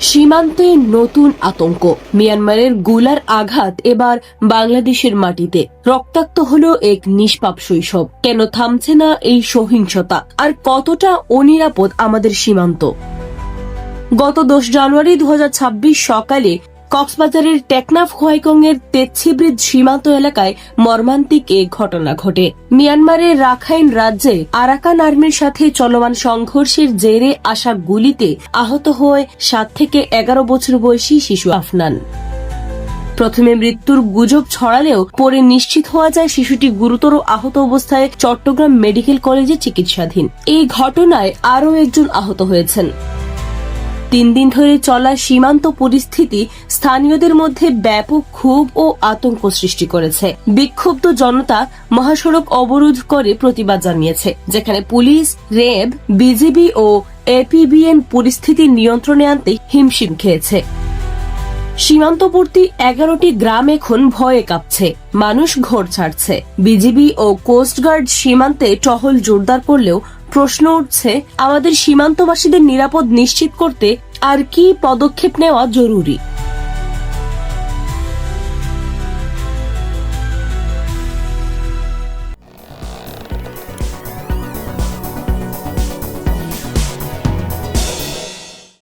সীমান্তে নতুন আতঙ্ক। মিয়ানমারের গোলার আঘাত এবার বাংলাদেশের মাটিতে। রক্তাক্ত হলো এক নিষ্পাপ শৈশব। কেন থামছে না এই সহিংসতা? আর কতটা অনিরাপদ আমাদের সীমান্ত? গত 10 জানুয়ারি 2026 সকালে কক্সবাজারের টেকনাফ হোয়াইকং এর তেচ্ছিব্রিজ সীমান্ত এলাকায় মর্মান্তিক এক ঘটনা ঘটে। মিয়ানমারের রাখাইন রাজ্যে আরাকান আর্মির সাথে চলমান সংঘর্ষের জেরে আসা গুলিতে আহত হয় 7 থেকে 11 বছর বয়সী শিশু আফনান। প্রথমে মৃত্যুর গুজব ছড়ালেও পরে নিশ্চিত হওয়া যায় শিশুটি গুরুতর আহত অবস্থায় চট্টগ্রাম মেডিকেল কলেজে চিকিৎসাধীন। এই ঘটনায় আরও একজন আহত হয়েছেন। 3 দিন ধরে চলা সীমান্ত পরিস্থিতি স্থানীয়দের মধ্যে ব্যাপক ক্ষোভ ও আতঙ্ক সৃষ্টি করেছে। বিক্ষুব্ধ জনতা মহাসড়ক অবরোধ করে প্রতিবাদ জানিয়েছে, যেখানে পুলিশ, র্যাব, বিজিবি ও এপিবিএন পরিস্থিতি নিয়ন্ত্রণে আনতে হিমশিম খেয়েছে। সীমান্তবর্তী 11টি গ্রাম এখন ভয়ে কাঁপছে। মানুষ ঘর ছাড়ছে। বিজিবি ও কোস্টগার্ড সীমান্তে টহল জোরদার করলেও প্রশ্ন উঠছে, আমাদের সীমান্তবাসীদের নিরাপদ নিশ্চিত করতে আর কি পদক্ষেপ নেওয়া জরুরি।